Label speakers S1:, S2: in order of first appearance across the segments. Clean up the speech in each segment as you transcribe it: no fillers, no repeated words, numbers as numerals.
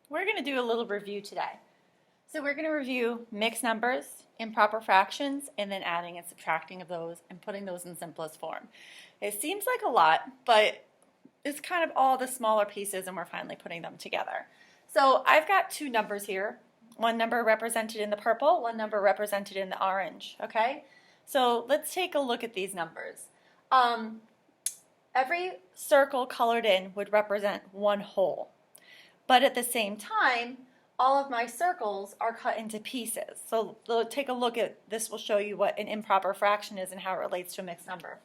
S1: We're going to do a little review today. So we're going to review mixed numbers, improper fractions, and then adding and subtracting of those and putting those in simplest form. It seems like a lot, but it's kind of all the smaller pieces and we're finally putting them together. So I've got two numbers here. One number represented in the purple, one number represented in the orange, okay? So let's take a look at these numbers. Every circle colored in would represent one whole. But at the same time, all of my circles are cut into pieces. So take a look at this, will show you what an improper fraction is and how it relates to a mixed number.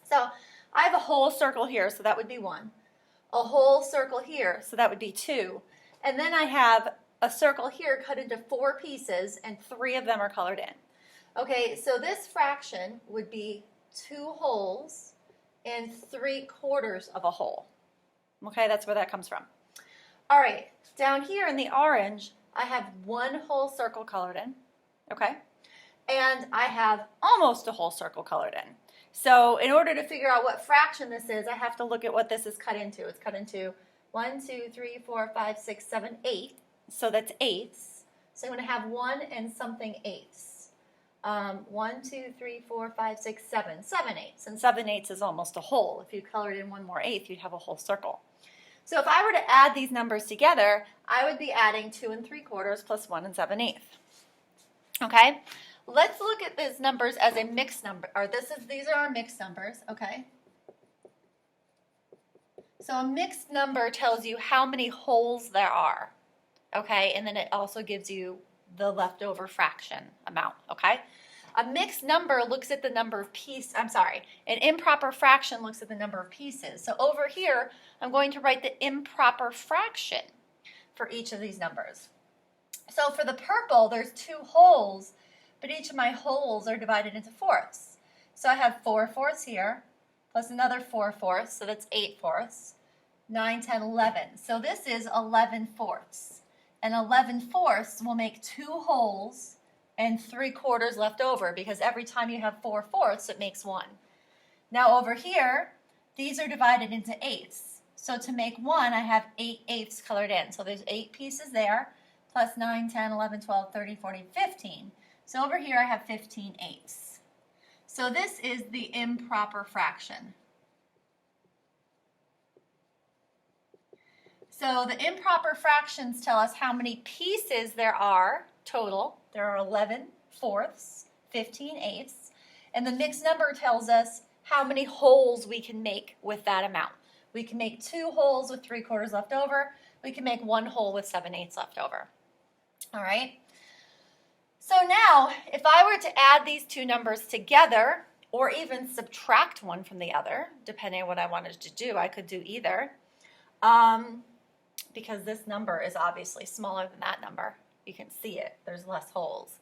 S1: So I have a whole circle here, so that would be 1. A whole circle here, so that would be 2. And then I have a circle here cut into 4 pieces, and 3 of them are colored in. Okay, so this fraction would be 2 wholes and 3/4 of a whole. Okay, that's where that comes from. All right, down here in the orange, I have 1 whole circle colored in, okay? And I have almost a whole circle colored in. So in order to figure out what fraction this is, I have to look at what this is cut into. It's cut into 1, 2, 3, 4, 5, 6, 7, 8. So that's eighths. So I'm going to have 1 and something eighths. 1, 2, 3, 4, 5, 6, 7. 7 eighths. And 7 eighths is almost a whole. If you colored in 1 more eighth, you'd have a whole circle. So if I were to add these numbers together, I would be adding 2 3/4 plus 1 7/8. Okay? Let's look at these numbers as a mixed number, or these are our mixed numbers, okay? So a mixed number tells you how many wholes there are, okay? And then it also gives you the leftover fraction amount, okay? A mixed number looks at the number of pieces, an improper fraction looks at the number of pieces. So over here, I'm going to write the improper fraction for each of these numbers. So for the purple, there's 2 wholes, but each of my wholes are divided into fourths. So I have 4/4 here, plus another 4/4, so that's 8/4, 9, 10, 11. So this is 11/4. And 11/4 will make 2 wholes and 3/4 left over, because every time you have 4/4, it makes 1. Now over here, these are divided into eighths. So to make 1, I have 8 eighths colored in. So there's 8 pieces there, plus 9, 10, 11, 12, 13, 14, 15. So over here I have 15 eighths. So this is the improper fraction. So the improper fractions tell us how many pieces there are total. There are 11/4, 15 eighths. And the mixed number tells us how many wholes we can make with that amount. We can make 2 wholes with 3/4 left over. We can make 1 whole with 7 eighths left over. All right? So now, if I were to add these two numbers together, or even subtract one from the other, depending on what I wanted to do, I could do either. Because this number is obviously smaller than that number. You can see it. There's less holes.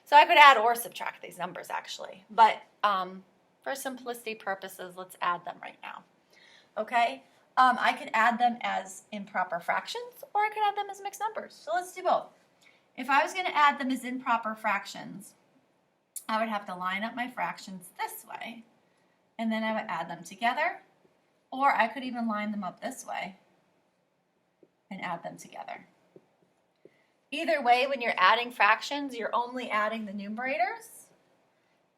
S1: So I could add or subtract these numbers actually. But for simplicity purposes, let's add them right now. Okay? I could add them as improper fractions, or I could add them as mixed numbers. So let's do both. If I was going to add them as improper fractions, I would have to line up my fractions this way, and then I would add them together, or I could even line them up this way and add them together. Either way, when you're adding fractions, you're only adding the numerators.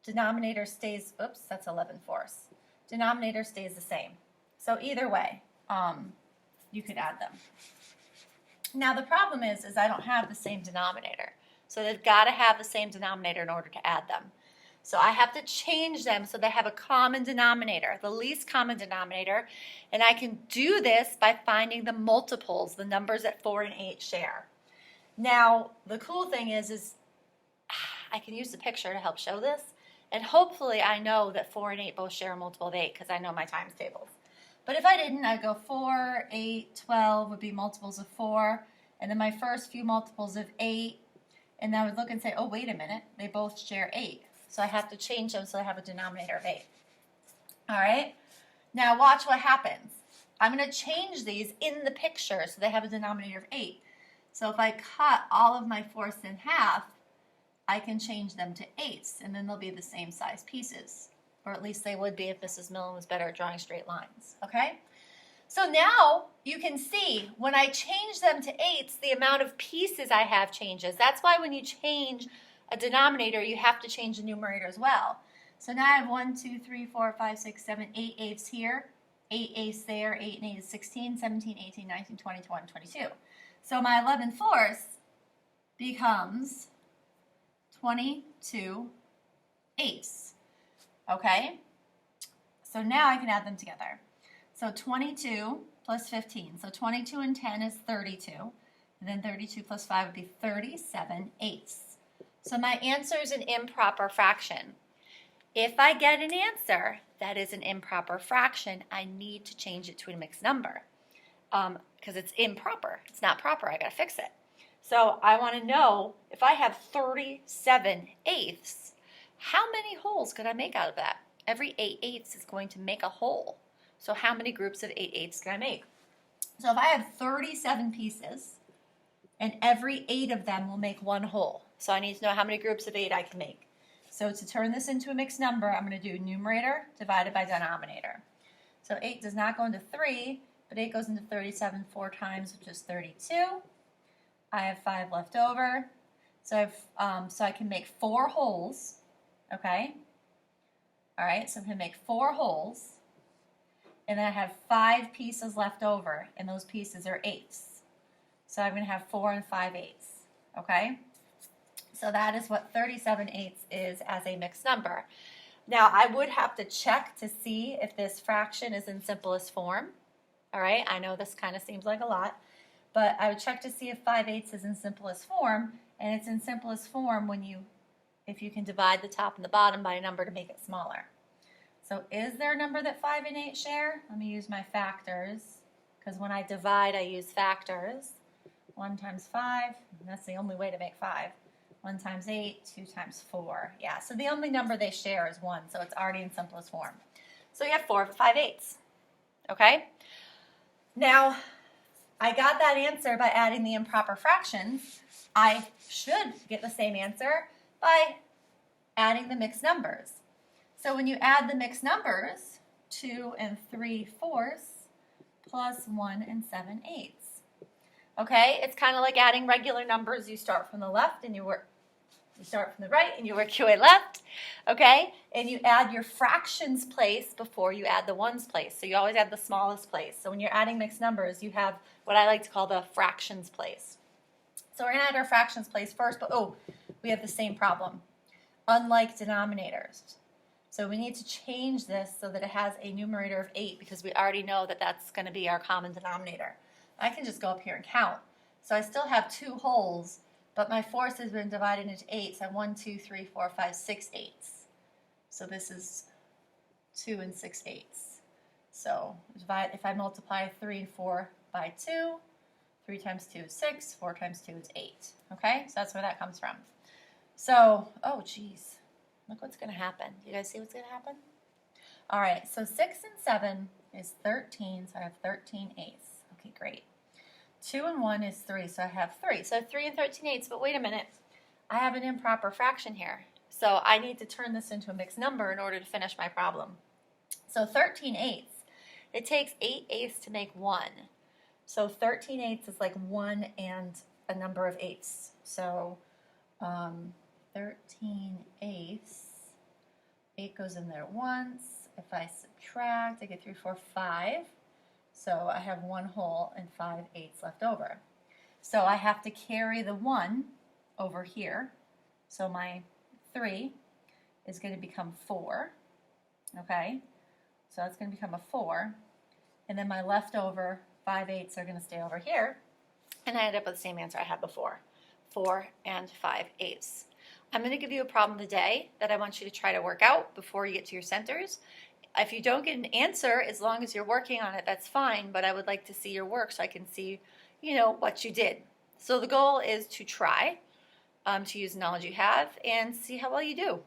S1: Denominator stays, oops, that's 11/4. Denominator stays the same. So either way, you could add them. Now the problem is I don't have the same denominator. So they've got to have the same denominator in order to add them. So I have to change them so they have a common denominator, the least common denominator. And I can do this by finding the multiples, the numbers that 4 and 8 share. Now, the cool thing is I can use the picture to help show this. And hopefully I know that 4 and 8 both share a multiple of 8 because I know my times tables. But if I didn't, I'd go 4, 8, 12 would be multiples of 4. And then my first few multiples of 8. And I would look and say, oh, wait a minute, they both share 8. So I have to change them so I have a denominator of 8. All right? Now watch what happens. I'm going to change these in the picture so they have a denominator of 8. So if I cut all of my fourths in half, I can change them to eighths, and then they'll be the same size pieces. Or at least they would be if Mrs. Millen was better at drawing straight lines. Okay? So now you can see when I change them to eighths, the amount of pieces I have changes. That's why when you change a denominator, you have to change the numerator as well. So now I have 1, 2, 3, 4, 5, 6, 7, 8 eighths here, 8 eighths there, 8 and 8 is 16, 17, 18, 19, 20, 21, 22. So my 11/4 becomes 22 eighths. Okay? So now I can add them together. So 22 plus 15. So 22 and 10 is 32. And then 32 plus 5 would be 37 eighths. So my answer is an improper fraction. If I get an answer that is an improper fraction, I need to change it to a mixed number because it's improper. It's not proper. I got to fix it. So I want to know if I have 37 eighths, how many wholes could I make out of that? Every 8 eighths is going to make a whole. So how many groups of 8 eighths can I make? So if I have 37 pieces, and every 8 of them will make one whole. So I need to know how many groups of 8 I can make. So to turn this into a mixed number, I'm going to do numerator divided by denominator. So 8 does not go into 3, but 8 goes into 37 4 times, which is 32. I have 5 left over. So I can make 4 wholes. Okay? All right, so I'm going to make 4 wholes. And then I have 5 pieces left over, and those pieces are eighths. So I'm going to have 4 and 5 eighths. Okay? So that is what 37 eighths is as a mixed number. Now, I would have to check to see if this fraction is in simplest form. All right, I know this kind of seems like a lot, but I would check to see if 5 eighths is in simplest form, and it's in simplest form if you can divide the top and the bottom by a number to make it smaller. So is there a number that 5 and 8 share? Let me use my factors, because when I divide, I use factors. 1 times 5, that's the only way to make 5. 1 times 8, 2 times 4. Yeah, so the only number they share is 1, so it's already in simplest form. So you have 4 of 5 eighths. Okay? Now, I got that answer by adding the improper fractions. I should get the same answer by adding the mixed numbers. So when you add the mixed numbers, 2 and 3/4 plus 1 and 7 eighths. Okay, it's kind of like adding regular numbers. You start from the left and you start from the right and you work your way left. Okay, and you add your fractions place before you add the ones place. So you always add the smallest place. So when you're adding mixed numbers, you have what I like to call the fractions place. So we're going to add our fractions place first, but we have the same problem. Unlike denominators. So we need to change this so that it has a numerator of 8 because we already know that that's going to be our common denominator. I can just go up here and count. So I still have 2 wholes, but my fourths has been divided into 8. So I have 1, 2, 3, 4, 5, 6 eighths. So this is 2 and 6 eighths. So if I multiply 3 and 4 by 2, 3 times 2 is 6, 4 times 2 is 8. Okay, so that's where that comes from. So, oh geez, look what's going to happen. Do you guys see what's going to happen? All right, so 6 and 7 is 13, so I have 13 eighths. Okay, great. 2 and 1 is 3, so I have 3. So I have 3 and 13 eighths, but wait a minute. I have an improper fraction here. So I need to turn this into a mixed number in order to finish my problem. So 13 eighths, it takes 8 eighths to make 1. So 13 eighths is like 1 and a number of eighths. So 13 eighths, 8 goes in there once. If I subtract, I get 3, 4, 5. So I have 1 whole and 5 eighths left over. So I have to carry the 1 over here. So my 3 is going to become 4. Okay, so that's going to become a 4. And then my leftover 5 eighths are going to stay over here. And I end up with the same answer I had before, 4 and 5 eighths. I'm going to give you a problem today that I want you to try to work out before you get to your centers. If you don't get an answer, as long as you're working on it, that's fine, but I would like to see your work so I can see, what you did. So the goal is to try to use the knowledge you have and see how well you do.